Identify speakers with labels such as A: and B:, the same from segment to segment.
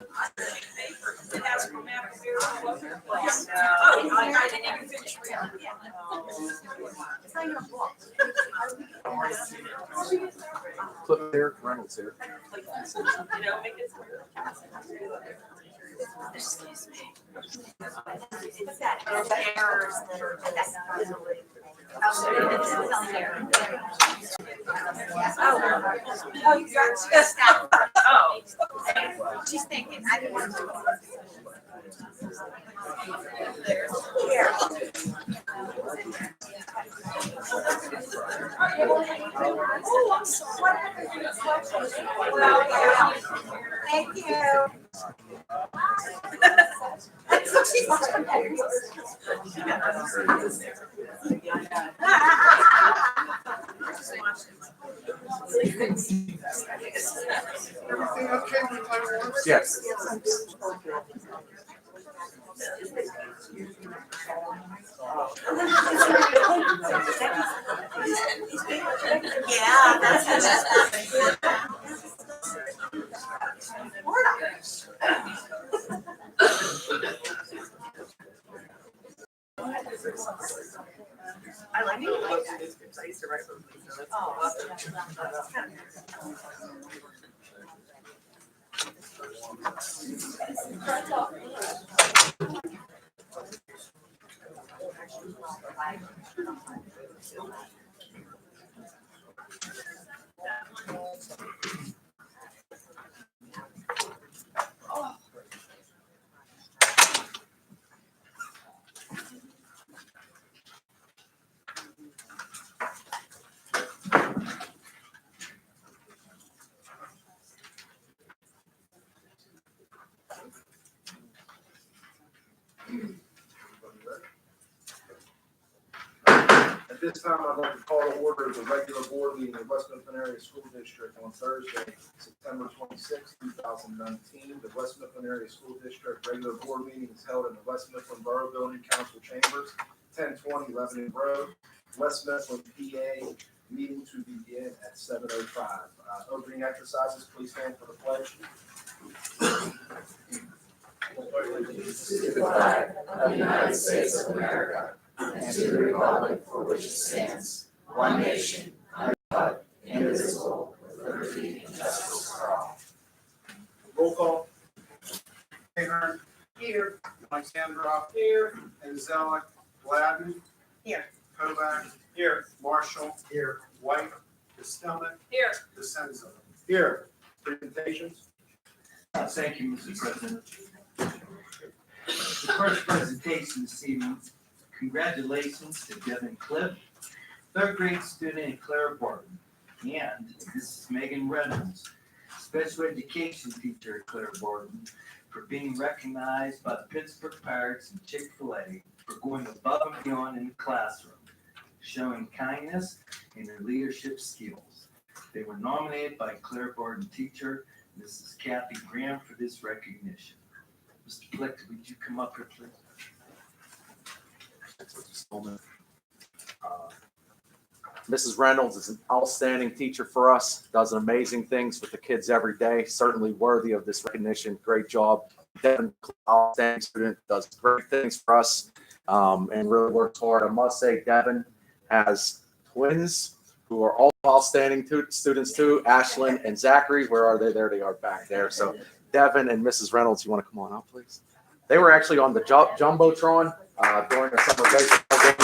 A: It has from atmosphere all over the place. Oh, I didn't even finish reading. It's not your book.
B: Clip here, Reynolds here.
A: You know, make it. Excuse me.
C: It's that errors that are that's
A: Oh, you got just now. Oh.
C: she's thinking, I didn't want to.
A: Here. Oh, I'm sorry. Well, yeah.
C: Thank you. So she's
D: Everything okay with Title I?
B: Yes.
C: Yeah, that's
A: I like it. I used to write for them.
D: At this time, I'd like to call to order the regular board meeting of West Mifflin Area School District on Thursday, September 26, 2019. The West Mifflin Area School District regular board meeting is held in the West Mifflin Borough Building Council Chambers, 1020 Lebanon Road, West Mifflin, PA. Meeting to begin at 7:05. Opening exercises, please stand for the pledge.
E: To the flag of the United States of America and to the republic for which it stands, one nation, under God, indivisible, with liberty and justice for all.
D: Roll call. Ahern.
A: Here.
D: Alexandrov. Here. Anzalek. Gladden.
A: Here.
D: Kovac. Here. Marshall. Here. White. Castelman.
A: Here.
D: DeSenza. Here. Presentations.
F: Thank you, Mr. President. The first presentation this evening, congratulations to Devin Cliff, third grade student in Clara Barton, and this is Megan Reynolds, special education teacher at Clara Barton, for being recognized by the Pittsburgh Pirates and Chick-fil-A for going above and beyond in the classroom, showing kindness and their leadership skills. They were nominated by Clara Barton teacher Mrs. Kathy Graham for this recognition. Mr. Plick, would you come up here, please?
B: Mrs. Reynolds is an outstanding teacher for us, does amazing things with the kids every day, certainly worthy of this recognition. Great job. Devin, outstanding student, does great things for us and really works hard. I must say, Devin has twins who are all outstanding students too, Ashlyn and Zachary. Where are they? There they are back there. So Devin and Mrs. Reynolds, you want to come on out, please? They were actually on the Jumbotron during a summer baseball game.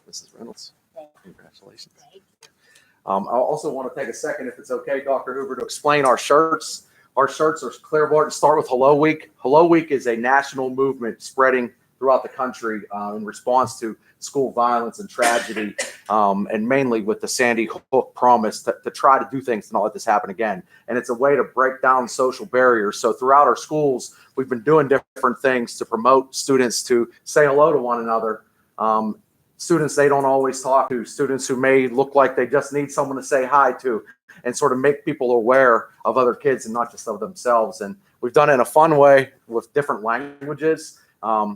B: Mrs. Reynolds, congratulations. I also want to take a second, if it's okay, Dr. Hoover, to explain our shirts. Our shirts are Clara Barton. Start with Hello Week. Hello Week is a national movement spreading throughout the country in response to school violence and tragedy, and mainly with the Sandy Hook promise to try to do things to not let this happen again. And it's a way to break down social barriers. So throughout our schools, we've been doing different things to promote students to say hello to one another. Students they don't always talk to, students who may look like they just need someone to say hi to, and sort of make people aware of other kids and not just of themselves. And we've done it in a fun way with different languages.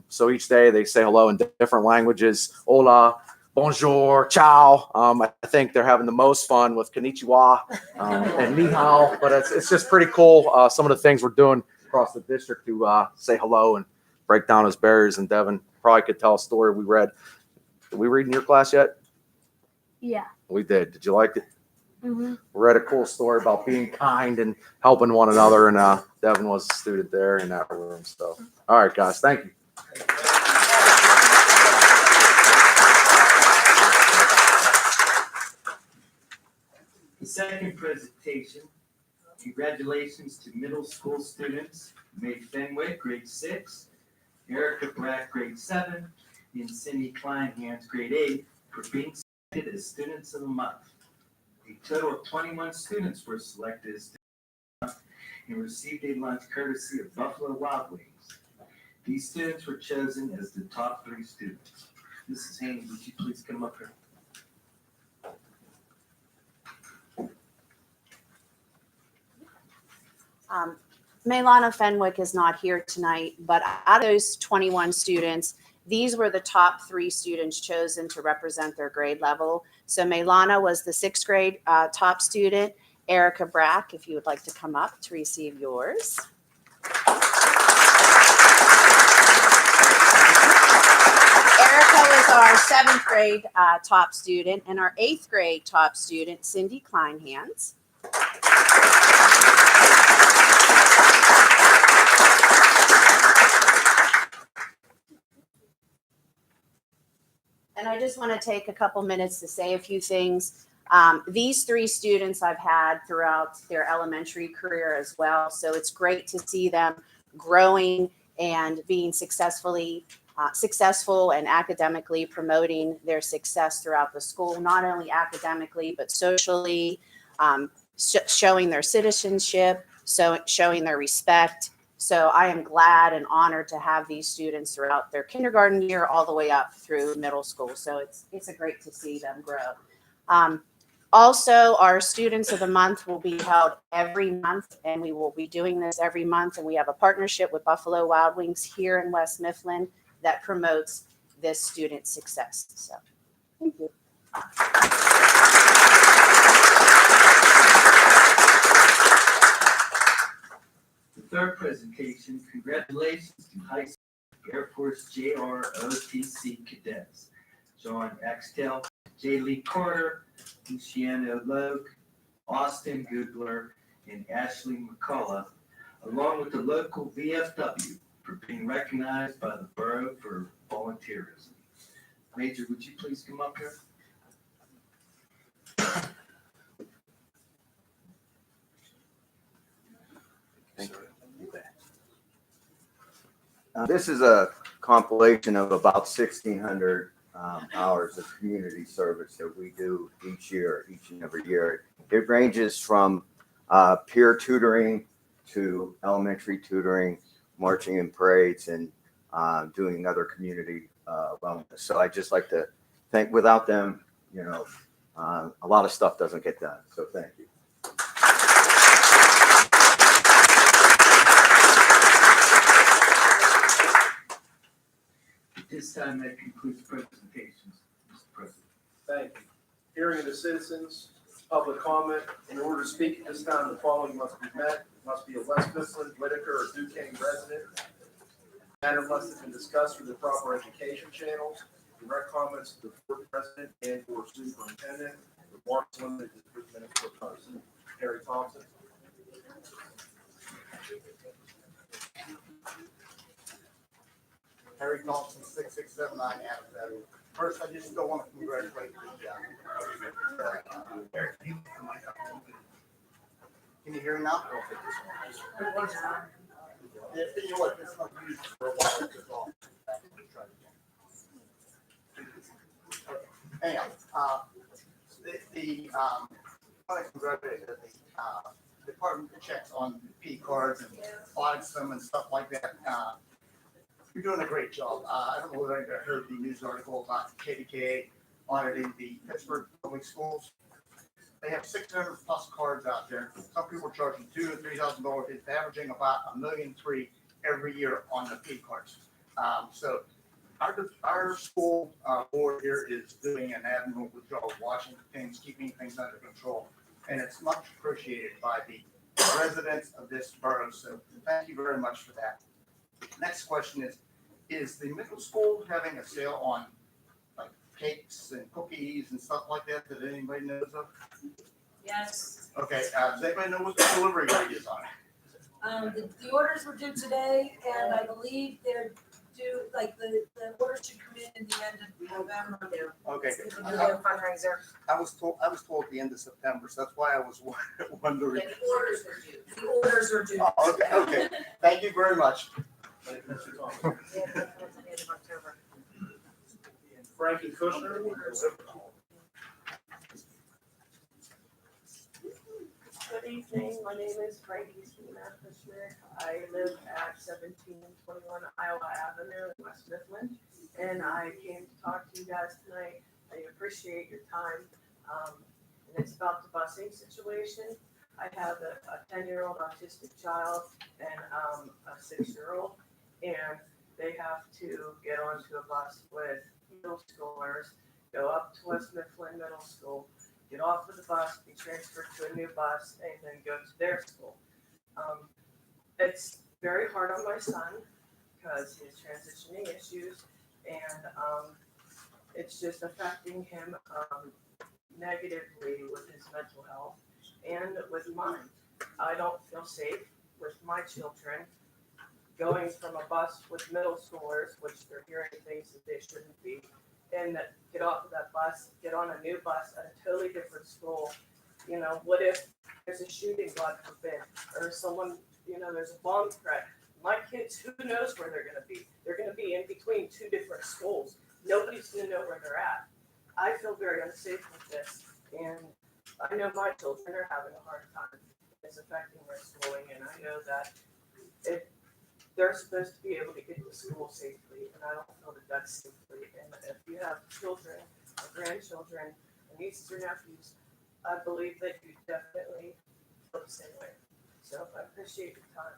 B: So each day they say hello in different languages. Hola, bonjour, ciao. I think they're having the most fun with konnichiwa and ni hao, but it's just pretty cool. Some of the things we're doing across the district to say hello and break down those barriers. And Devin probably could tell a story we read. Did we read in your class yet?
G: Yeah.
B: We did. Did you like it?
G: Mm-hmm.
B: We read a cool story about being kind and helping one another, and Devin was a student there in that room. So, all right, guys, thank you.
F: The second presentation, congratulations to middle school students, May Fenwick, grade 6, Erica Brack, grade 7, and Cindy Kleinhans, grade 8, for being selected as Students of the Month. A total of 21 students were selected as Students of the Month and received a lunch courtesy of Buffalo Wild Wings. These students were chosen as the top 3 students. Mrs. Haney, would you please come up here?
C: Maylana Fenwick is not here tonight, but out of those 21 students, these were the top 3 students chosen to represent their grade level. So Maylana was the 6th grade top student. Erica Brack, if you would like to come up to receive yours. Erica was our 7th grade top student, and our 8th grade top student, Cindy Kleinhans. And I just want to take a couple minutes to say a few things. These 3 students I've had throughout their elementary career as well. So it's great to see them growing and being successful and academically promoting their success throughout the school, not only academically, but socially, showing their citizenship, showing their respect. So I am glad and honored to have these students throughout their kindergarten year all the way up through middle school. So it's a great to see them grow. Also, our Students of the Month will be held every month, and we will be doing this every month. And we have a partnership with Buffalo Wild Wings here in West Mifflin that promotes this student success. So thank you.
F: The third presentation, congratulations to high school Air Force JROTC cadets, John Axtell, J. Lee Carter, Luciano Logue, Austin Googler, and Ashley McCullough, along with the local VFW for being recognized by the Borough for volunteerism. Major, would you please come up here?
B: Thank you.
H: This is a compilation of about 1,600 hours of community service that we do each and every year. It ranges from peer tutoring to elementary tutoring, marching in parades, and doing other community wellness. So I just like to thank. Without them, a lot of stuff doesn't get done. So thank you.
F: At this time, that concludes presentations, Mr. President.
D: Thank you. Hearing of the citizens, public comment. In order to speak at this time, the following must be met. Must be a West Mifflin, Whitaker, or Duquesne resident. Matter must have been discussed through the proper education channels. Direct comments to the board president and or superintendent. Remarks limited to 3 minutes per person. Harry Thompson.
I: Harry Thompson, 6679 Adams Avenue. First, I just don't want to congratulate you. Eric, can you put the mic up a little bit? Can you hear me now? Yeah, you know what, it's not used for a while. It's all. Anyhow, I want to congratulate the department that checks on P cards and audits them and stuff like that. You're doing a great job. I don't know whether I heard the news article about KDKA auditing the Pittsburgh public schools. They have 600 plus cards out there. Some people are charging $2,000 and $3,000. It's averaging about $1.3 million every year on the P cards. So Our school board here is doing an admirable job watching things, keeping things under control. And it's much appreciated by the residents of this borough. So thank you very much for that. Next question is the middle school having a sale on like cakes and cookies and stuff like that that anybody knows of?
A: Yes.
I: Okay, does anybody know what the delivery rate is on it?
A: The orders were due today, and I believe they're due, like, the orders should come in the end of November.
I: Okay.
A: It's a new fundraiser.
I: I was told at the end of September, so that's why I was wondering.
A: The orders were due. The orders are due.
I: Oh, okay. Thank you very much.
A: Yeah, that's at the end of October.
D: Frankie Kushner.
J: Good evening, my name is Frankie Kushner. I live at 1721 Iowa Avenue in West Mifflin, and I came to talk to you guys tonight. I appreciate your time, and it's about the busing situation. I have a 10-year-old autistic child and a 6-year-old, and they have to get onto a bus with middle schoolers, go up to West Mifflin Middle School, get off of the bus, be transferred to a new bus, and then go to their school. It's very hard on my son because he has transitioning issues, and it's just affecting him negatively with his mental health and with mine. I don't feel safe with my children going from a bus with middle schoolers, which they're hearing things that they shouldn't be, and that get off of that bus, get on a new bus at a totally different school. You know, what if there's a shooting, God forbid, or someone, there's a bomb threat? My kids, who knows where they're gonna be? They're gonna be in between two different schools. Nobody's gonna know where they're at. I feel very unsafe with this, and I know my children are having a hard time. It's affecting their schooling, and I know that they're supposed to be able to get to school safely, and I don't feel that that's safely. And if you have children, or grandchildren, or nieces or nephews, I believe that you definitely feel the same way. So I appreciate your time,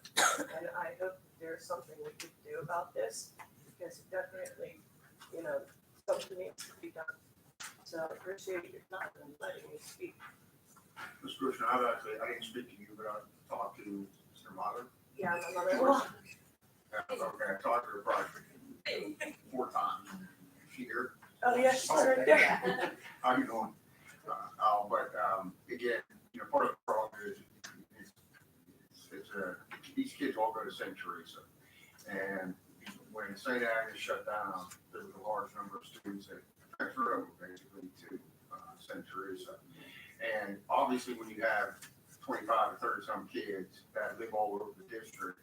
J: and I hope there's something we could do about this, because it definitely, something needs to be done. So I appreciate your time and letting me speak.
K: Mr. Kushner, I didn't speak to you, but I talked to Mr. Mother.
J: Yeah, my mother.
K: Okay, I talked to her probably 4 times. Is she here?
J: Oh, yeah, she's right there.
K: How you doing? Again, part of the problem is these kids all go to St. Teresa. And when St. Agnes shut down, there was a large number of students that transferred over basically to St. Teresa. And obviously when you have 25 to 30 some kids that live all over the district,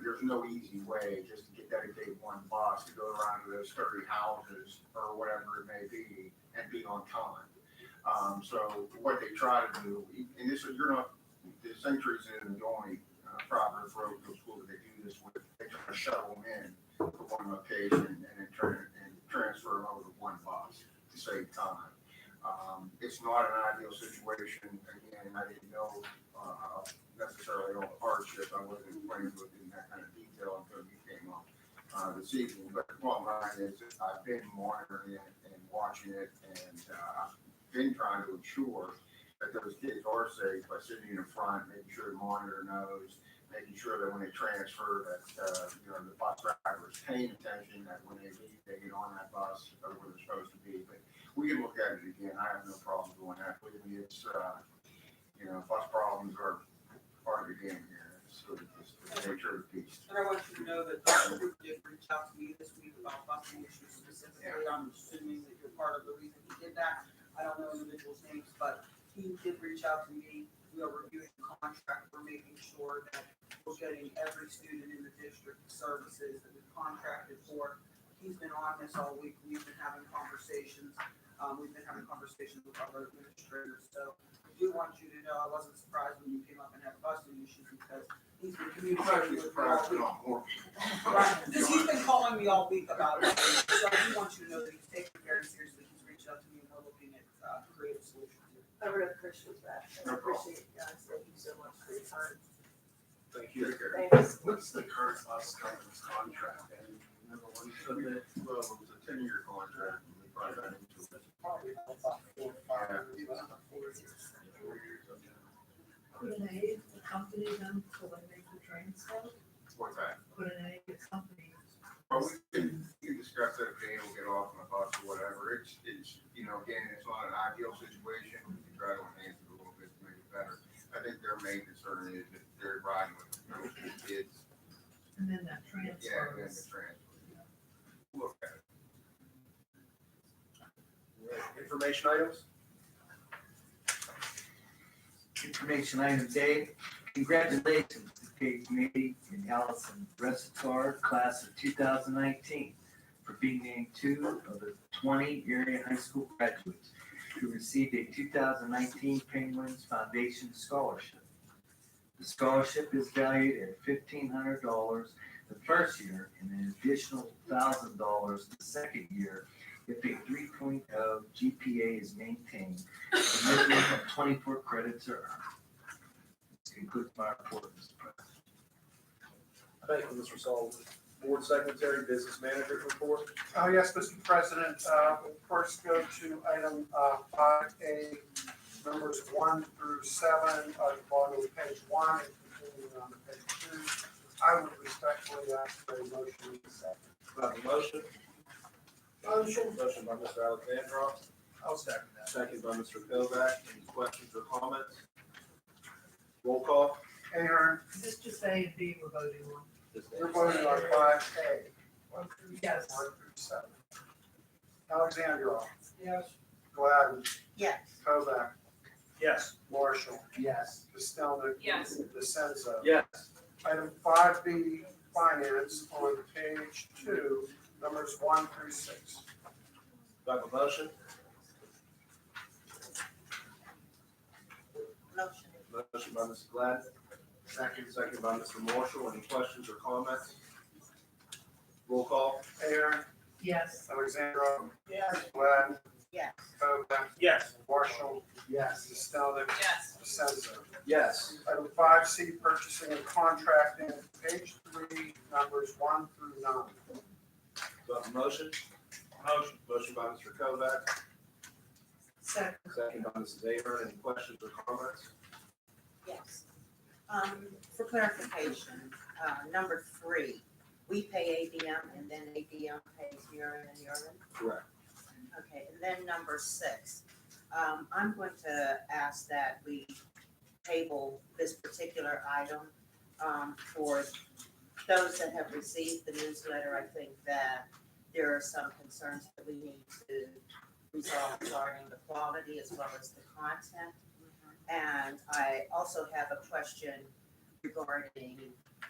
K: there's no easy way just to get dedicated one bus to go around to those 30 houses or whatever it may be and be on time. So what they try to do, and this is, the St. Teresa isn't the only Providence Road school that they do this with. They try to shuttle them in to one location and then transfer them over to one bus to save time. It's not an ideal situation. Again, I didn't know necessarily all the hardships. I wasn't explaining to it in that kind of detail until you came up this evening. But the bottom line is that I've been monitoring it and watching it, and I've been trying to ensure that those kids are safe by sitting in the front, making sure the monitor knows, making sure that when they transfer that, the bus driver is paying attention, that when they leave, they get on that bus where they're supposed to be. But we can look at it again. I have no problem doing that. Believe me, it's, bus problems are part of the game here. It's the nature of the beast.
L: And I want you to know that Dr. Group did reach out to me this week about busing issues specifically. I'm assuming that you're part of the reason he did that. I don't know individuals' names, but he did reach out to me. We are reviewing the contract. We're making sure that we're getting every student in the district services that we've contracted for. He's been on this all week. We've been having conversations. We've been having conversations with other administrators. So I do want you to know I wasn't surprised when you came up and had busing issues, because he's been communicating with me all week. Right, because he's been calling me all week about it. So I do want you to know that he's taking it very seriously. He's reached out to me and we're looking at creative solutions here.
J: I really appreciate that. I
K: No problem.
J: appreciate you guys. Thank you so much for your time.
K: Thank you.
J: Thanks.
E: What's the current bus company's contract? And
K: Well, it was a 10-year contract, and we probably got into it.
I: Probably about 4 or 5 years.
A: Could an aid accompany them till they make the transfer?
K: What's that?
A: Could an aid accompany?
K: Well, we can discuss that, okay, we'll get off on a bus or whatever. It's, again, it's not an ideal situation. We can try to enhance it a little bit to make it better. I think their main concern is that they're riding with middle school kids.
A: And then that transfer.
K: Yeah, and then the transfer. Look at it.
D: Information items?
F: Information items A, congratulations to Kate Committee and Allison Ressitard, class of 2019, for being named 2 of the 20 area high school graduates who received a 2019 Penguins Foundation Scholarship. The scholarship is valued at $1,500 the first year and an additional $1,000 the second year if a 3.0 GPA is maintained, a minimum of 24 credits are earned. This concludes my report, Mr. President.
D: Thank you, Mr. Sullivan. Board Secretary, Business Manager report.
M: Oh, yes, Mr. President, we'll first go to item 5A, numbers 1 through 7, the bottom of page 1 and continuing on to page 2. I would respectfully ask for a motion in a second.
D: Do I have a motion? Motion by Mr. Alexandrov.
M: I'll second that.
D: Second by Mr. Kovac. Any questions or comments? Roll call.
M: Aaron,
A: Is this just A and B we're voting on?
M: you're voting on 5A,
A: Yes.
M: 1 through 7. Alexandrov,
A: Yes.
M: Gladden,
A: Yes.
M: Kovac,
D: Yes.
M: Marshall,
F: Yes.
M: Castelnick.
A: Yes.
M: DeSenza.
D: Yes.
M: Item 5B, Finance, on page 2, numbers 1 through 6.
D: Do I have a motion?
A: Motion.
D: Motion by Mr. Gladden. Second by Mr. Marshall. Any questions or comments? Roll call.
M: Aaron,
A: Yes.
M: Alexandrov,
A: Yes.
M: Gladden,
A: Yes.
M: Kovac,
D: Yes.
M: Marshall,
D: Yes.
M: Castelnick,
A: Yes.
M: DeSenza.
D: Yes.
M: Item 5C, Purchasing and Contracting, page 3, numbers 1 through 9.
D: Do I have a motion? Motion. Motion by Mr. Kovac.
A: Second.
D: Second by Mrs. Ahern. Any questions or comments?
N: Yes. For clarification, number 3, we pay ADM and then ADM pays urine and urine?
D: Correct.
N: Okay, and then number 6, I'm going to ask that we table this particular item for those that have received the newsletter. I think that there are some concerns that we need to resolve regarding the quality as well as the content. And I also have a question regarding,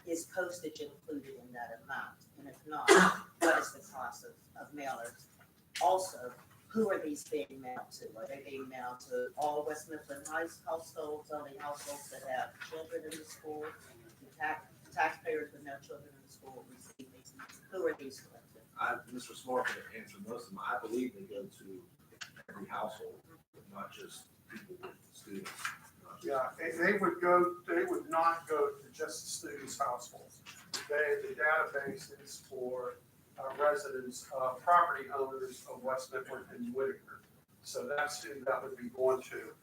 N: is postage included in that amount? And if not, what is the cost of mailers? Also, who are these being mailed to? Are they being mailed to all West Mifflin households, only households that have children in the school? The taxpayers with no children in the school receive these? Who are these going to?
D: Mr. Smart can answer most of them. I believe they go to every household, not just people with students.
M: Yeah, they would not go to just the students' households. The database is for residents, property owners of West Mifflin and Whitaker. So that's who that would be going to.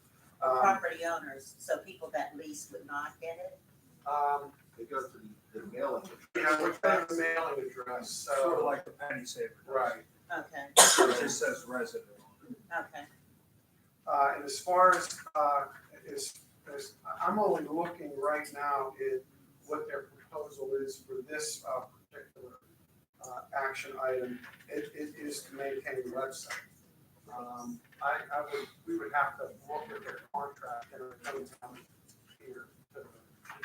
N: Property owners, so people that lease would not get it?
D: They go to the mailing.
M: Yeah, we've got a mailing address, so.
I: like the penny saver.
M: Right.
N: Okay,
I: It just says resident.
N: okay.
M: And as far as I'm only looking right now at what their proposal is for this particular action item. It is to maintain the website. We would have to look at their contract and come down here to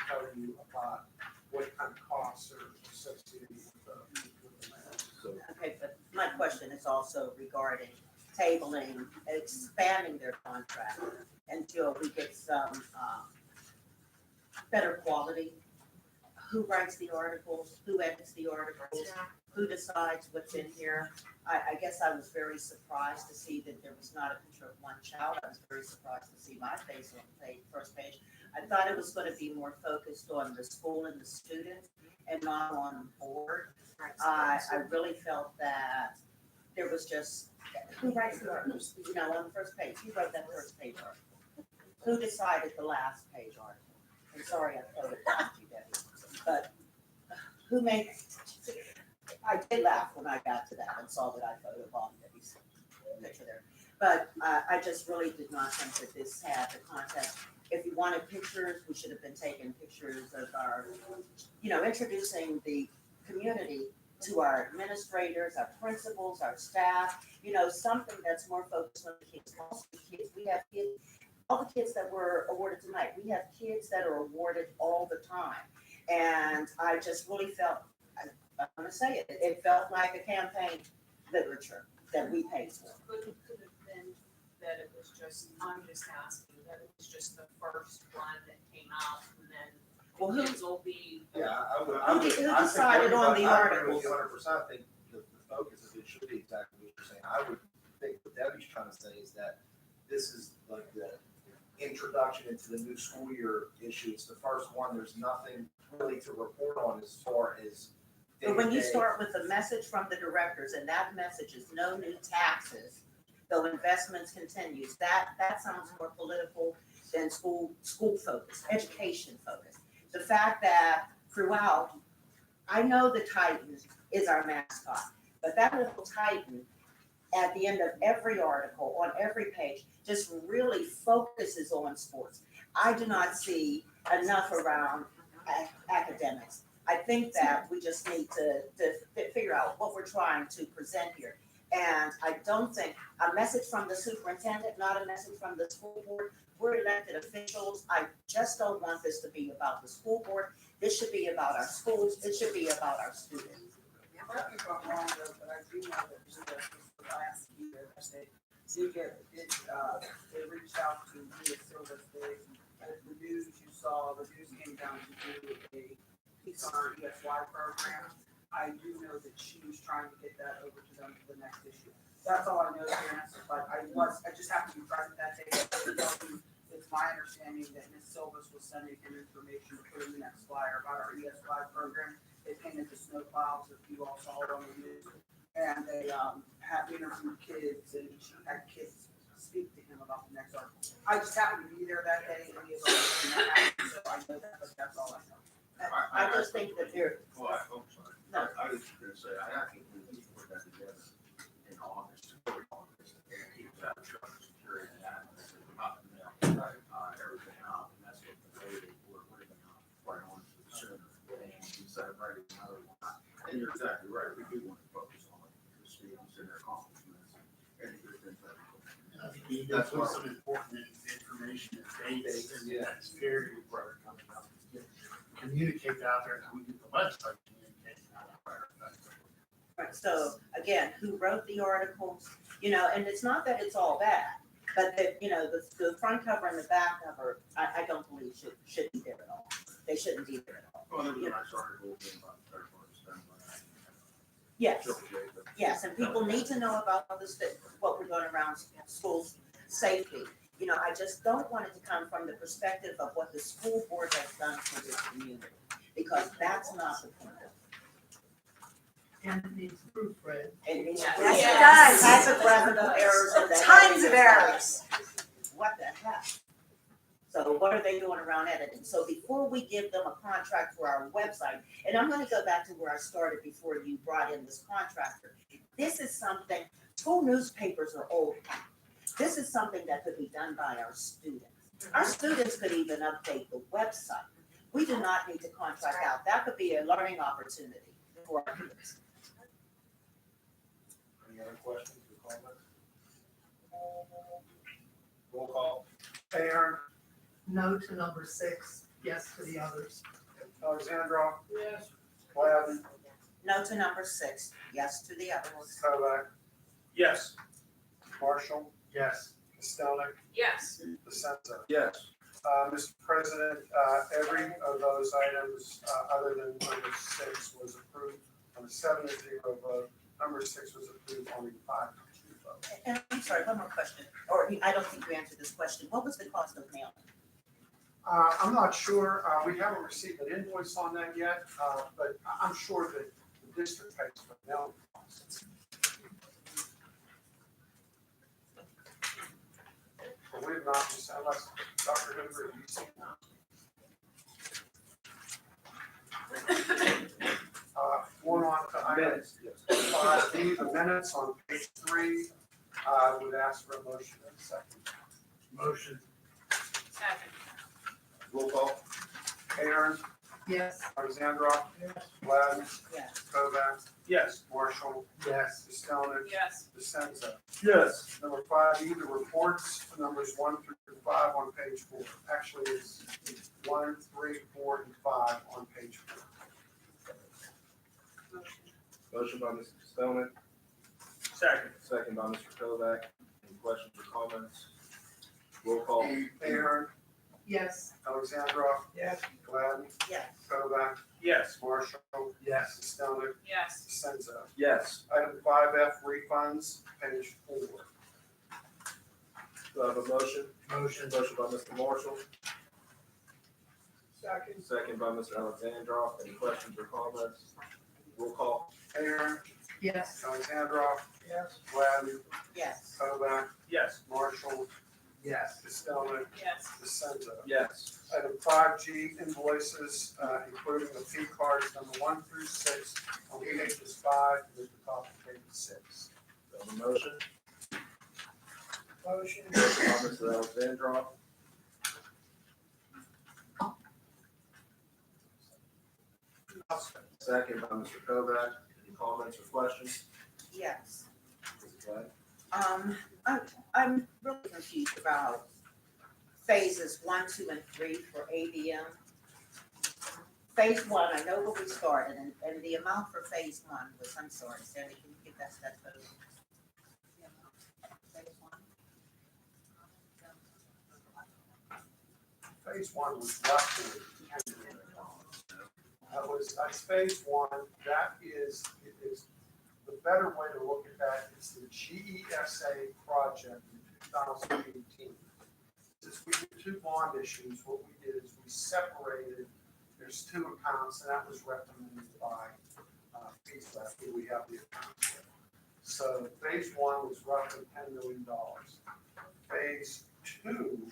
M: tell you about what kind of costs are associated with the mail.
N: Okay, but my question is also regarding tabling, expanding their contract until we get some better quality. Who writes the articles? Who edits the articles? Who decides what's in here? I guess I was very surprised to see that there was not a picture of one child. I was very surprised to see my face on the first page. I thought it was going to be more focused on the school and the students, and not on board. I really felt that there was just, who writes the articles? You know, on the first page, who wrote that first page article? Who decided the last page article? I'm sorry I throw it back to you, Debbie, but who made, I did laugh when I got to that and saw that I photobombed Debbie's picture there. But I just really did not think that this had the content. If you wanted pictures, we should have been taking pictures of our, you know, introducing the community to our administrators, our principals, our staff, you know, something that's more focused on the kids. Also the kids, we have kids, all the kids that were awarded tonight, we have kids that are awarded all the time. And I just really felt, I'm gonna say it, it felt like a campaign literature that we paid for.
A: Could have been that it was just, I'm just asking, that it was just the first one that came out and then
N: Well, who,
A: kids will be.
D: Yeah, I would.
N: Who decided on the articles?
D: 100%. I think the focus of it should be exactly what you're saying. I would think what Debbie's trying to say is that this is like the introduction into the new school year issue. It's the first one. There's nothing really to report on as far as.
N: but when you
D: day-to-day.
N: start with a message from the directors and that message is no new taxes, though investments continues, that sounds more political than school focused, education focused. The fact that throughout, I know the Titan is our mascot, but that little Titan at the end of every article, on every page, just really focuses on sports. I do not see enough around academics. I think that we just need to figure out what we're trying to present here. And I don't think a message from the superintendent, not a message from the school board. We're elected officials. I just don't want this to be about the school board. This should be about our schools. It should be about our students.
L: Correct me if I'm wrong, though, but I do know that the last year, they reached out to me at Silver State. The news you saw, the news came down to do a piece on our ESY program. I do know that she was trying to get that over to them for the next issue. That's all I know, Janice, but I just have to be present that day. It's my understanding that Ms. Silvas was sending him information to put in the next flyer about our ESY program. They painted the snow plows, if you all saw it on the news. And they had interviewed kids and she had kids speak to him about the next article. I just happened to be there that day and he was like, so I know that, but that's all I know.
N: I just think that they're,
K: Well, I'm sorry.
N: No.
K: I was gonna say, I think we need to put that together in August, early August, and keep that truck security and that, up and down, everything out, and that's what the way we're living out, quite honestly, sooner. And instead of writing another one, and you're exactly right, we do want to focus on the students and their accomplishments and good things that.
E: I think we need to put some important information and dates in that period where we're coming up. Communicate out there, and we get the website communicating out there.
N: right, so again, who wrote the articles, you know, and it's not that it's all bad, but that, you know, the front cover and the back cover, I don't believe should be there at all. They shouldn't be there at all.
K: Well, there was a nice article about the third party done by
N: Yes,
K: Triple J, but-
N: yes, and people need to know about this, what we're doing around schools safety. You know, I just don't want it to come from the perspective of what the school board has done for this community, because that's not the point.
E: And it needs proofread.
N: It needs-
A: Yes, it does.
N: Typographical errors in the.
A: Tons of errors.
N: What the heck? So what are they doing around editing? So before we give them a contract for our website, and I'm gonna go back to where I started before you brought in this contractor. This is something, school newspapers are old. This is something that could be done by our students. Our students could even update the website. We do not need to contract out. That could be a learning opportunity for our kids.
D: Any other questions or comments? Roll call.
M: Aaron,
E: No to number 6, yes to the others.
M: Alexandra,
L: Yes.
M: Glavine,
N: No to number 6, yes to the others.
M: Kovac,
D: Yes.
M: Marshall,
E: Yes.
M: Costello,
A: Yes.
M: DeSenza.
D: Yes.
M: Mr. President, every of those items, other than number 6, was approved on a 7-0 vote. Number 6 was approved on a 5-2 vote.
N: And I'm sorry, one more question, or I don't think you answered this question. What was the cost of mailing?
M: I'm not sure, we haven't received an invoice on that yet, but I'm sure that the district pays for the mailing costs. But we've not, unless Dr. Hoover, you see Going on to item 5D, the minutes on page 3, I would ask for a motion in a second.
F: Motion.
A: Second.
D: Roll call.
M: Aaron,
L: Yes.
M: Alexandra, Gladden,
N: Yes.
M: Kovac,
F: Yes.
M: Marshall,
F: Yes.
M: Pistonik,
A: Yes.
M: DeSenza.
F: Yes.
M: Number 5E, the reports, numbers 1 through 5 on page 4. Actually, it's 1, 3, 4, and 5 on page 4.
D: Motion by Mr. Stoneman,
F: Second.
D: second by Mr. Kovac. Any questions or comments? Roll call.
M: Aaron,
L: Yes.
M: Alexandra,
F: Yes.
M: Gladden,
N: Yes.
M: Kovac,
F: Yes.
M: Marshall,
F: Yes.
M: Pistonik,
A: Yes.
M: DeSenza.
D: Yes.
M: Item 5F, refunds, page 4.
D: Do I have a motion?
F: Motion.
D: Motion by Mr. Marshall,
F: Second.
D: second by Mr. Alexandrov. Any questions or comments? Roll call.
M: Aaron,
L: Yes.
M: Alexandra,
F: Yes.
M: Gladden,
N: Yes.
M: Kovac,
F: Yes.
M: Marshall,
F: Yes.
M: Pistonik,
A: Yes.
M: DeSenza.
D: Yes.
M: Item 5G, invoices, including the P cards number 1 through 6 on pages 5 and at the top of page 6.
D: Do I have a motion?
F: Motion.
D: Motion by Mr. Alexandrov. Second by Mr. Kovac. Any comments or questions?
N: Yes.
D: Mrs. Gladden?
N: I'm really confused about phases 1, 2, and 3 for ABM. Phase 1, I know where we started, and the amount for phase 1 was, I'm sorry, Sandy, can you give that total? Phase 1?
M: Phase 1 was roughly $10 million. That's phase 1, it is, the better way to look at that is the GESA project in 2018. Since we did 2 bond issues, what we did is we separated, there's 2 accounts, and that was recommended by PSLEP, who we have the accounts with. So phase 1 was roughly $10 million. Phase 2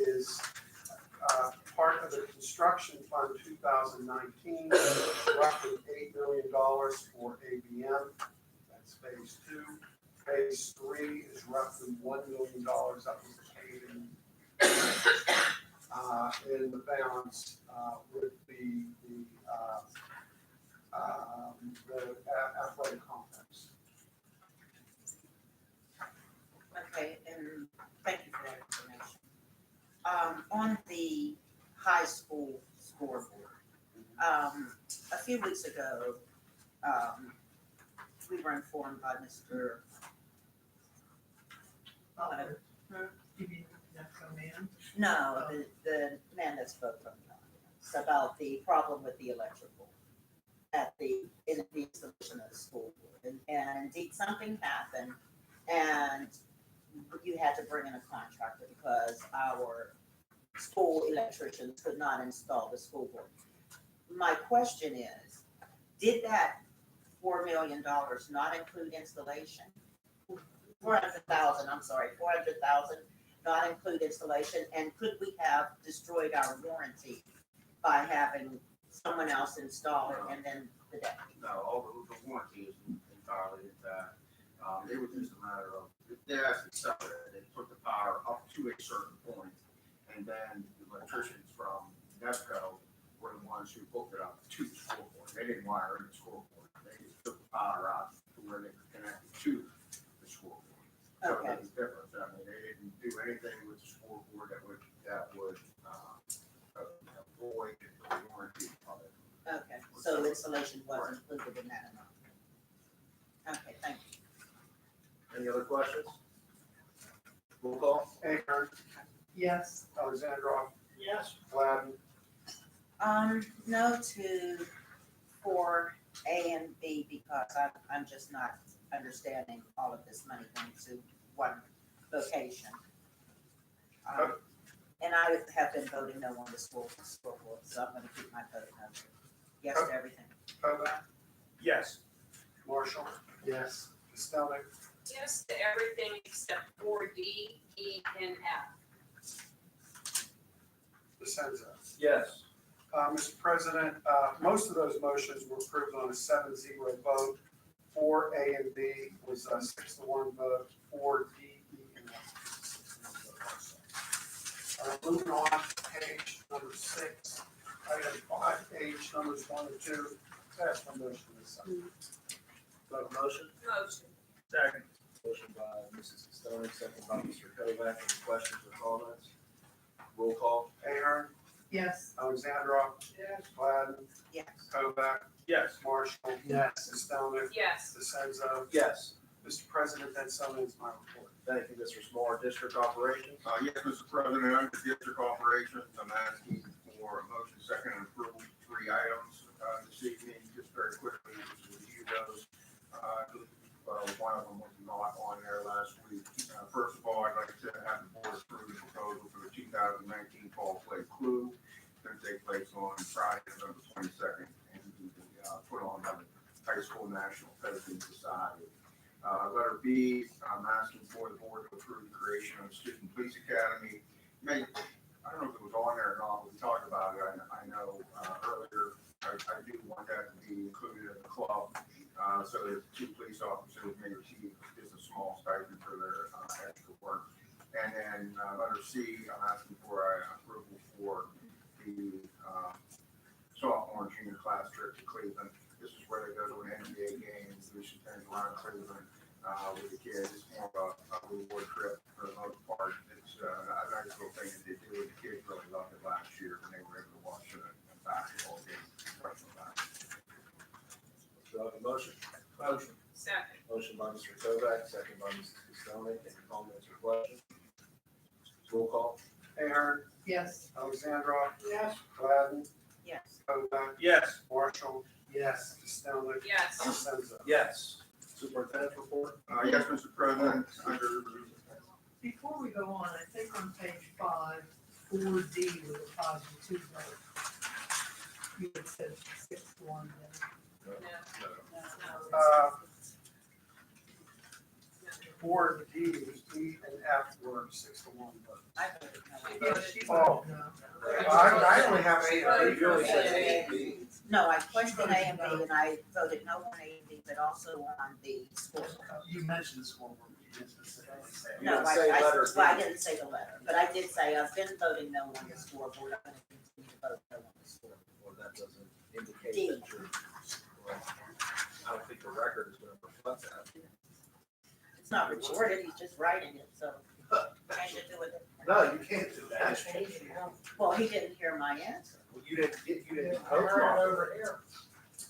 M: is part of the construction fund 2019, roughly $8 million for ABM. That's phase 2. Phase 3 is roughly $1 million. That was paid in. And the balance would be the athletic complex.
N: Okay, and thank you for that information. On the high school scoreboard, a few weeks ago, we were informed by Mr. No, the man that spoke from the audience about the problem with the electrical in the installation of the school board. And indeed, something happened, and you had to bring in a contractor because our school electricians could not install the school board. My question is, did that $4 million not include installation? 400,000, I'm sorry, 400,000 not include installation, and could we have destroyed our warranty by having someone else install it and then the day?
K: No, all the warranty is entirely intact. It was just a matter of, they actually separated, they took the power up to a certain point, and then the electricians from NEPCO were the ones who hooked it up to the scoreboard. They didn't wire in the scoreboard, they just took the power out to where they could connect it to the scoreboard. So
N: Okay.
K: that's different. I mean, they didn't do anything with the scoreboard that would avoid the warranty of it.
N: Okay, so installation was included in that amount. Okay, thank you.
D: Any other questions? Roll call.
M: Aaron,
L: Yes.
M: Alexandra,
F: Yes.
M: Gladden,
N: No to 4A and B because I'm just not understanding all of this money going to one location. And I have been voting no on the school board, so I'm gonna keep my vote no. Yes to everything.
M: Kovac,
D: Yes.
M: Marshall,
E: Yes.
M: Pistonik,
A: Yes to everything except 4D, E, and F.
M: DeSenza.
D: Yes.
M: Mr. President, most of those motions were approved on a 7-0 vote. For A and B was a 6-1 vote. For D, E, and F. Moving on to page number 6, item 5, page numbers 1 and 2. That's my motion this time.
D: Do I have a motion?
A: Motion.
D: Second. Motion by Mrs. Pistonik, second by Mr. Kovac. Any questions or comments? Roll call.
M: Ahern,
L: Yes.
M: Alexandra. Yes. Gladden,
N: Yes.
M: Kovac,
D: Yes.
M: Marshall.
E: Yes.
M: Pistonik,
A: Yes.
M: DeSenza.
D: Yes.
M: Mr. President, that summarizes my report.
D: Thank you, Mr. Small. District operations?
K: Yes, Mr. President, under district operations, I'm asking for a motion, second, and approval, 3 items, this evening, just very quickly, to review those. One of them was not on there last week. First of all, I'd like to have the board approve the proposal for the 2019 fall play crew. It's going to take place on Friday, November 22nd, and be put on by the High School National Pheasant Society. Letter B, I'm asking for the board to approve the creation of a student police academy. I don't know if it was on there or not, but we talked about it. I know earlier, I do want that to be included in the club. So that 2 police officers may receive just a small stipend for their extra work. And then letter C, I'm asking for approval for the sophomore and junior class trip to Cleveland. This is where they go to an NBA game, so we should turn around Cleveland with the kids. It's more of a reward trip for the most part. It's a nice little thing that they do, and the kids really loved it last year when they were able to watch a basketball game, professional basketball.
D: Do I have a motion? Motion.
A: Second.
D: Motion by Mr. Kovac, second by Mrs. Pistonik. Any comments or questions? Roll call.
M: Ahern,
L: Yes.
M: Alexandra. Yes. Gladden,
N: Yes.
M: Kovac,
D: Yes.
M: Marshall,
E: Yes.
M: Pistonik,
A: Yes.
M: DeSenza.
D: Yes. Superintendent's report?
K: Yes, Mr. President, under
L: Before we go on, I think on page 5, 4D was a positive vote. You had said 6-1 then.
M: Uh, For D, E, and F were 6-1 votes.
N: I voted no.
L: Yeah, she
M: Oh.
L: voted no.
M: I only have 8.
D: You really said A and B.
N: No, I questioned A and B, and I voted no on A and B, but also on the school board.
E: You mentioned the school board, you didn't specifically say.
D: You
N: No,
D: didn't say letter
N: well, I
D: D.
N: didn't say the letter, but I did say I've been voting no on the scoreboard. I'm gonna continue to vote no on the scoreboard.
D: Well, that doesn't indicate
N: D.
D: that you're, well, I don't think the record is gonna reflect that.
N: It's not recorded, he's just writing it, so I should do it.
D: No, you can't do that.
N: Well, he didn't hear my answer.
D: Well, you didn't vote over here.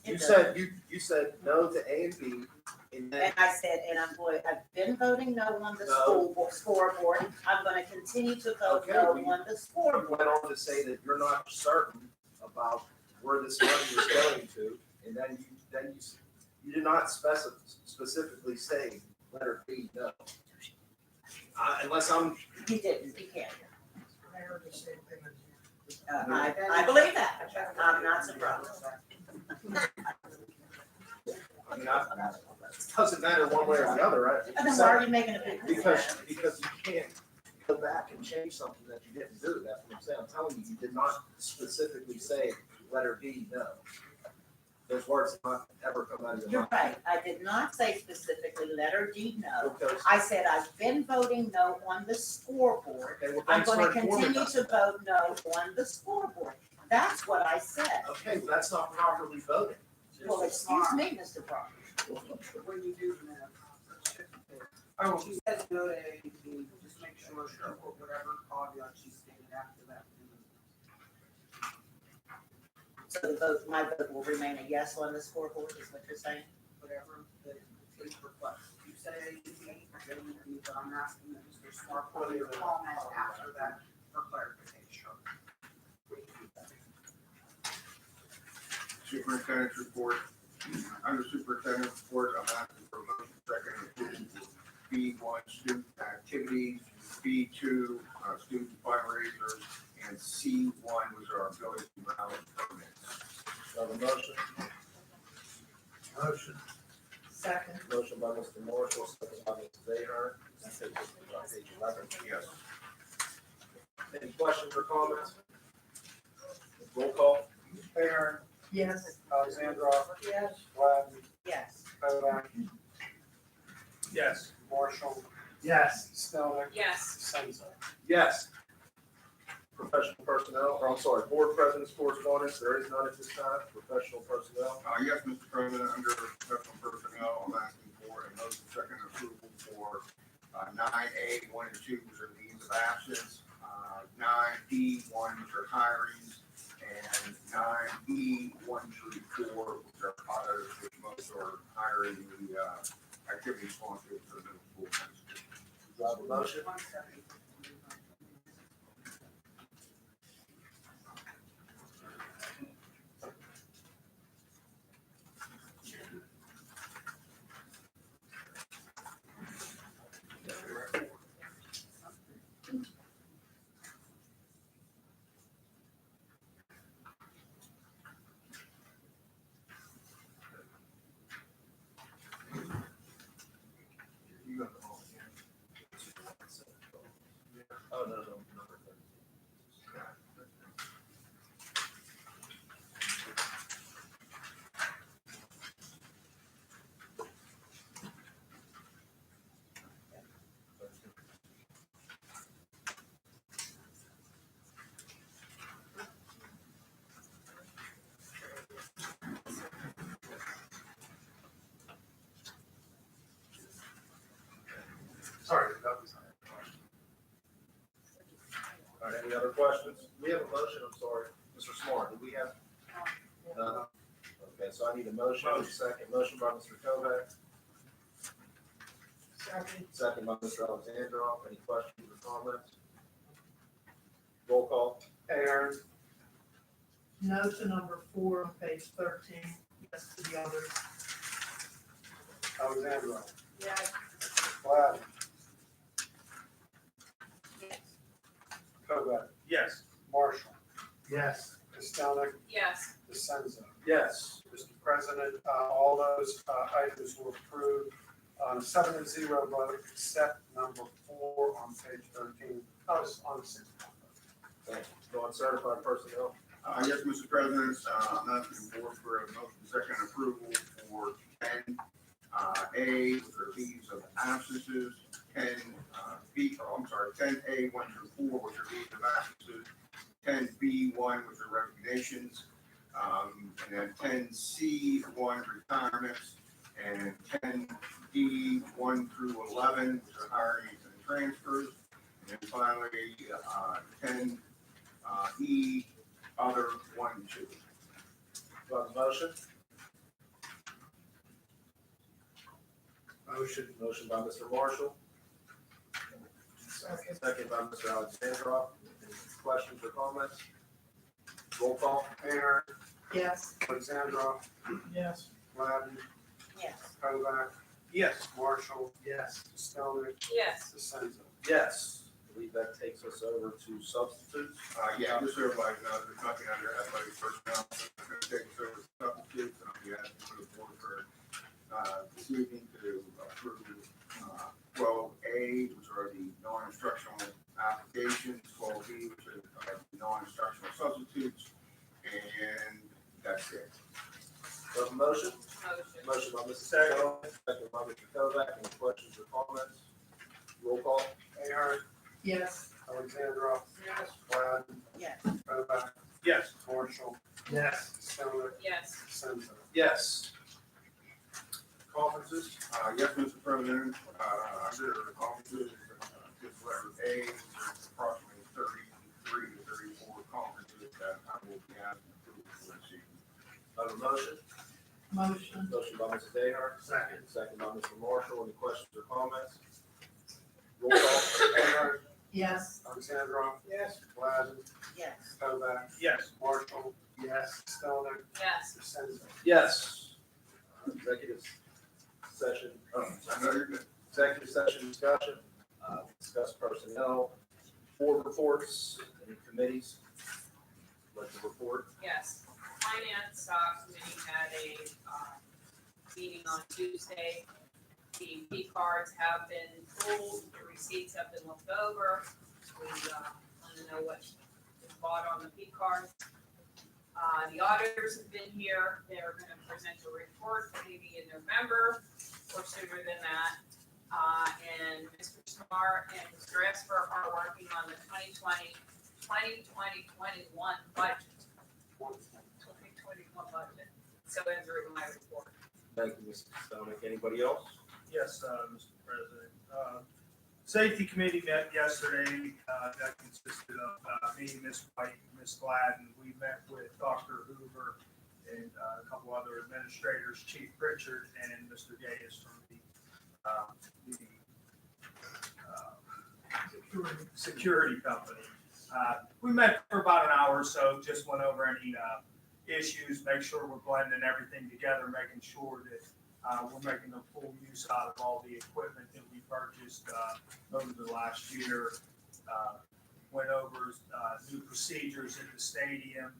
N: It
D: You
N: doesn't.
D: said, you said no to A and B, and then,
N: And I said, and I've been voting no on the
D: No.
N: scoreboard. I'm gonna continue to vote
D: Okay,
N: no
D: we-
N: on the
D: you
N: scoreboard.
D: went on to say that you're not certain about where this money is going to, and then you did not specifically say letter B, no. Unless I'm,
N: He didn't, he can't.
L: I heard the same thing as you.
N: I believe that. I'm not surprised.
D: I mean, it doesn't matter one way or the other, right?
N: And then why are you making a big deal?
D: Because you can't go back and change something that you didn't do, that's what I'm saying, I'm telling you, you did not specifically say letter B, no. Those words did not ever come out of your
N: You're
D: mouth.
N: right. I did not say specifically letter D no.
D: Because,
N: I said I've been voting no on the scoreboard.
D: okay, well,
N: I'm
D: thanks for
N: gonna
D: informing
N: continue
D: us.
N: to vote no on the scoreboard. That's what I said.
D: Okay, well, that's not properly voting.
N: Well, excuse me, Mr. Brown.
L: When you do the math.
M: Oh,
L: She says no to A and B, just make sure she put whatever caveat she stated after that.
N: So the vote, my vote will remain a yes on the scoreboard, is what you're saying?
L: Whatever the case request. You say A and B, then you can, but I'm asking that Mr. Smart put your comment after that for clarification.
K: superintendent's report. Under superintendent's report, I'm asking for a motion second approval for B1 student activities B2, student fundraisers, and C1 was our ability to balance permits.
D: Do I have a motion?
M: Motion.
L: Second.
D: Motion by Mr. Marshall, second by Mrs. Ahern. That takes us to page 11.
K: Yes.
D: Any questions or comments? Roll call.
M: Ahern,
L: Yes.
M: Alexandrov,
L: Yes.
M: Gladden,
N: Yes.
M: Kovac, yes, Marshall,
I: Yes.
M: Stillman,
A: Yes.
M: Senza.
D: Yes. Professional personnel, or I'm sorry, board president's correspondence, there is none at this time. Professional personnel.
K: Yes, Mr. President, under professional personnel, I'm asking for a motion second approval for 9A, 1 and 2, which are leaves of absence, 9B, 1, which are hirings, and 9E, 1 through 4, which are others, which most are hiring the activity sponsors for the middle school. and high school.
D: Do I have a motion?
K: You got the whole thing.
D: Oh, no, number 30.
M: Sorry, that was.
D: All right, any other questions? We have a motion, I'm sorry. Mr. Smart, do we have? None? Okay, so I need a motion, a second. Motion by Mr. Kovac,
L: Second.
D: second by Mr. Alexandrov. Any questions or comments? Roll call.
M: Ahern,
L: No to number 4 on page 13. Yes to the others.
M: Alexandrov,
L: Yes.
M: Gladden. Kovac, Yes. Marshall,
I: Yes.
M: Costello,
A: Yes.
M: DeSenza.
D: Yes.
M: Mr. President, all those items were approved on a 7-0 vote, except number 4 on page 13. I was on 6.
D: Thank you. Go on certified personnel.
K: Yes, Mr. President, I'm asking the board for a motion second approval for 10A, which are leaves of absences, 10A, 1 through 4, which are leaves of absences, 10B1, which are resignations, and then 10C1, retirements, and 10D, 1 through 11, which are hirings and transfers, and then finally, 10E, other 1 and 2.
D: Do I have a motion?
M: Motion.
D: Motion by Mr. Marshall. Second by Mr. Alexandrov. Any questions or comments? Roll call.
M: Ahern,
L: Yes.
M: Alexandrov,
L: Yes.
M: Gladden,
N: Yes.
M: Kovac,
D: Yes.
M: Marshall,
I: Yes.
M: Costello,
A: Yes.
M: DeSenza.
D: Yes. I believe that takes us over to substitutes.
K: Yeah, just so everybody knows, there's nothing under athletic personnel, so I'm going to take us over to substitutes, and I'll be asking for the board for, this evening to approve, 12A, which are the non-instructional applications, 12B, which are non-instructional substitutes, and that's it.
D: Do I have a motion?
A: Motion.
D: Motion by Mrs. Sterling, second by Mr. Kovac. Any questions or comments? Roll call.
M: Ahern,
L: Yes.
M: Alexandrov,
L: Yes.
M: Gladden,
N: Yes.
M: Kovac,
D: Yes.
M: Marshall,
I: Yes.
M: Costello,
A: Yes.
M: DeSenza.
D: Yes. Conferences?
K: Yes, Mr. President, under the conferences, just letter A, there's approximately 33 to 34 conferences that I will be asking approval for this evening.
D: I have a motion.
L: Motion.
D: Motion by Mrs. Ahern.
I: Second.
D: Second by Mr. Marshall. Any questions or comments? Roll call.
M: Ahern,
L: Yes.
M: Alexandrov,
L: Yes.
M: Gladden,
N: Yes.
M: Kovac,
D: Yes.
M: Marshall,
I: Yes.
M: Costello,
A: Yes.
M: DeSenza.
D: Yes. Executive session,
K: I know you're good.
D: executive session discussion. discuss personnel, board reports, any committees? Like to report?
A: Yes, Finance Committee had a meeting on Tuesday. The P cards have been pulled, the receipts have been looked over. We want to know what is bought on the P cards. The auditors have been here. They're going to present a report maybe in November or sooner than that. And Mr. Smart and Mr. Esper are working on the 2020-21 budget. 2021 budget. So that's my report.
D: Thank you, Mrs. Stoneman. Anybody else?
M: Yes, Mr. President. Safety Committee met yesterday. That consisted of me, Ms. White, Ms. Gladden. We met with Dr. Hoover and a couple other administrators, Chief Pritchard and Mr. Gayes from the security company. We met for about an hour or so, just went over any issues, make sure we're blending everything together, making sure that we're making the full use out of all the equipment that we purchased over the last year. Went over new procedures at the stadium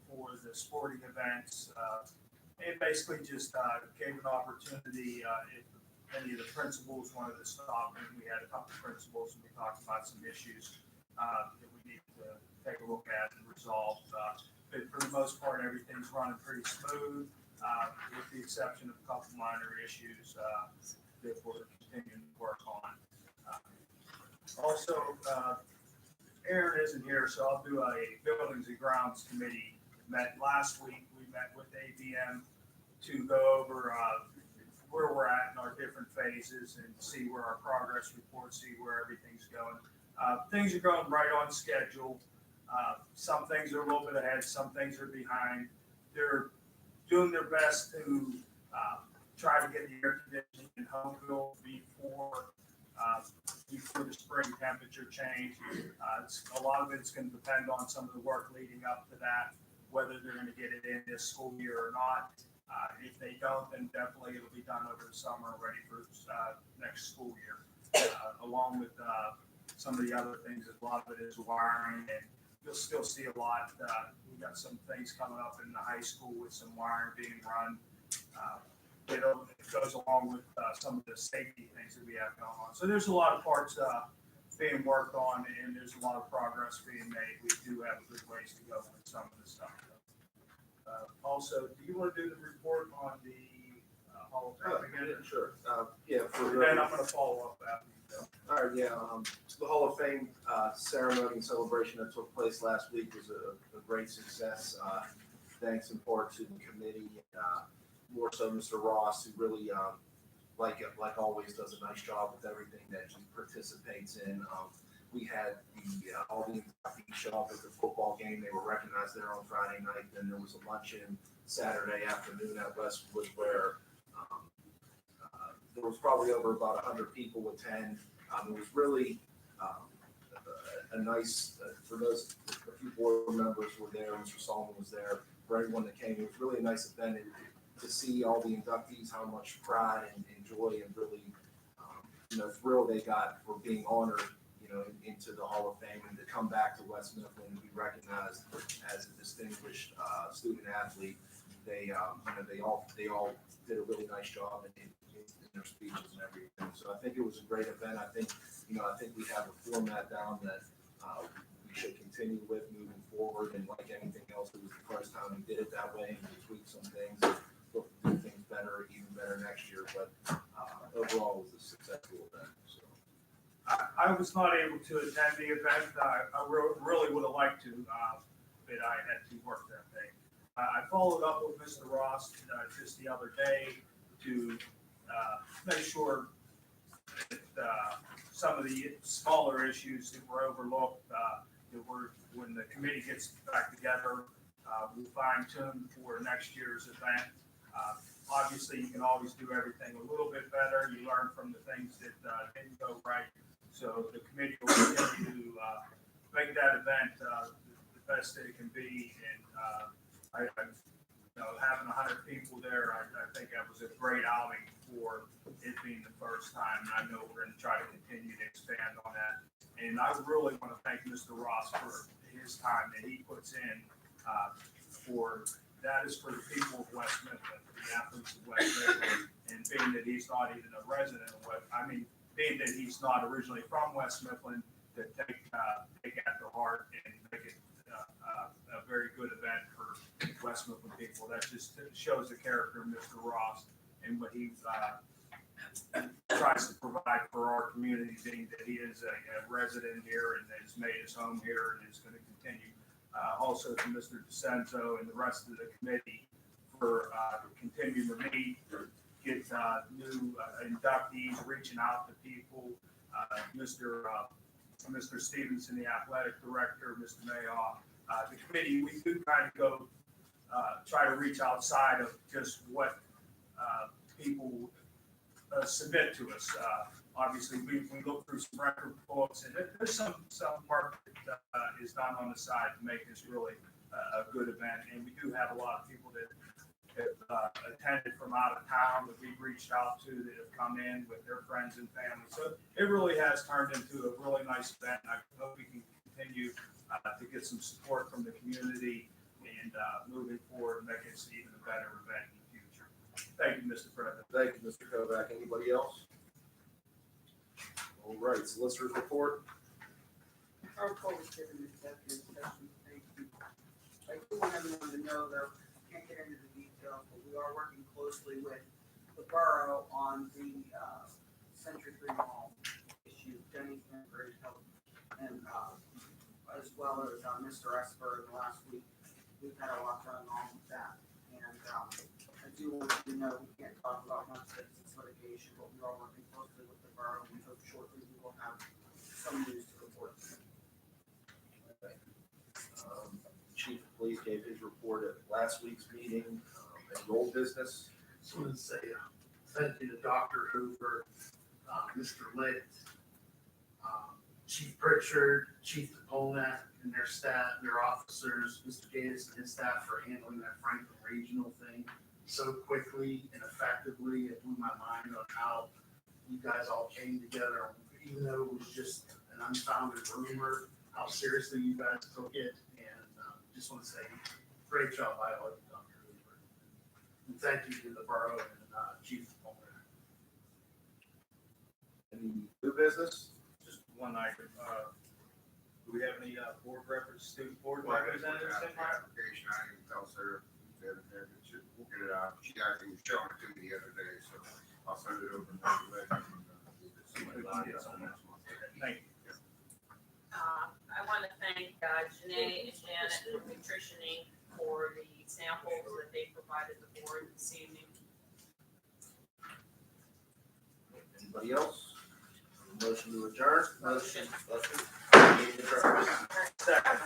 M: for the sporting events. It basically just gave an opportunity if any of the principals wanted to stop, and we had a couple of principals, and we talked about some issues that we need to take a look at and resolve. But for the most part, everything's running pretty smooth, with the exception of a couple minor issues that we're continuing to work on. Also, Aaron isn't here, so I'll do a Buildings and Grounds Committee. Met last week. We met with ABM to go over where we're at in our different phases and see where our progress reports, see where everything's going. Things are going right on schedule. Some things are a little bit ahead, some things are behind. They're doing their best to try to get the air conditioning in Homeville before the spring temperature change. A lot of it's going to depend on some of the work leading up to that, whether they're going to get it in this school year or not. If they don't, then definitely it'll be done over the summer, ready for next school year. Along with some of the other things, a lot of it is wiring, and you'll still see a lot. We've got some things coming up in the high school with some wiring being run. It goes along with some of the safety things that we have going on. So there's a lot of parts being worked on, and there's a lot of progress being made. We do have a good ways to go with some of this stuff. Also, do you want to do the report on the Hall of Fame again?
D: Sure. Yeah.
M: And then I'm going to follow up after you go.
D: All right, yeah, the Hall of Fame ceremony and celebration that took place last week was a great success. Thanks in part to the committee, more so Mr. Ross, who really, like always, does a nice job with everything that he participates in. We had all the inductees show up at the football game. They were recognized there on Friday night. Then there was a luncheon Saturday afternoon at Westwood where there was probably over about 100 people attend. It was really a nice, for those, a few board members were there, Mr. Solomon was there, for everyone that came, it was really a nice event to see all the inductees, how much pride and joy and really, thrill they got for being honored, into the Hall of Fame, and to come back to West Mifflin and be recognized as a distinguished student athlete. They all did a really nice job in their speeches and everything. So I think it was a great event. I think we have a format down that we should continue with moving forward. And like anything else, it was the first time we did it that way, and we tweaked some things, look to do things better, even better next year. But overall, it was a successful event. So.
M: I was not able to attend the event. I really would have liked to, but I had to work that day. I followed up with Mr. Ross just the other day to make sure that some of the smaller issues that were overlooked, when the committee gets back together, we'll fine tune for next year's event. Obviously, you can always do everything a little bit better. You learn from the things that didn't go right. So the committee will continue to make that event the best that it can be. And having 100 people there, I think that was a great outing for it being the first time. And I know we're going to try to continue to And I really want to thank Mr. Ross for his time that he puts in, that is for the people of West Mifflin, for the athletes of West Mifflin. And being that he's not even a resident of being that he's not originally from West Mifflin, to take after heart and make it a very good event for West Mifflin people. That just shows the character of Mr. Ross and what he tries to provide for our community, being that he is a resident here and has made his home here and is going to continue. Also to Mr. DeCenzo and the rest of the committee for continuing to meet, get new inductees, reaching out to people. Mr. Stevenson, the athletic director, Mr. Mayoff, the committee, we do kind of go try to reach outside of just what people submit to us. Obviously, we look through some record books, and there's some work that is done on the side to make this really a good event. And we do have a lot of people that have attended from out of town that we've reached out to that have come in with their friends and family. So it really has turned into a really nice event. And I hope we can continue to get some support from the community and moving forward and make it even a better event in the future. Thank you, Mr. President.
D: Thank you, Mr. Kovac. Anybody else? All right, solicitor's report.
L: Our report was given in executive session, thank you. I do want everyone to know, though, can't get into the details, but we are working closely with the borough on the Century 3 Mall issue. Jenny's been very helpful, and as well as Mr. Esper in the last week. We've had a lot going on with that, and I do want you to know we can't talk about much of this litigation, but we are working closely with the borough. We hope shortly we will have some news to report.
D: Chief of Police gave his report at last week's meeting. And old business.
O: Just want to say thank you to Dr. Hoover, Mr. Litt, Chief Pritchard, Chief DePolnak, and their staff, their officers, Mr. Gates and his staff for handling that Franklin Regional thing so quickly and effectively. It blew my mind on how you guys all came together, even though it was just an unfounded rumor, how seriously you guys took it. And just want to say, great job by all of you, Dr. Hoover. And thank you to the borough and Chief DePolnak.
D: Any new business?
M: Just one item. Do we have any student board
K: Well,
M: representatives?
K: application, I can tell Sarah that we'll get it out. She actually was showing it to me the other day, so I'll send it over.
M: Thank you.
A: I want to thank Janae and Janet from Nutrition Inc. for the samples that they provided the board this evening.
D: Anybody else? Motion to adjourn?
A: Motion.
D: Meeting adjourned.
M: Second.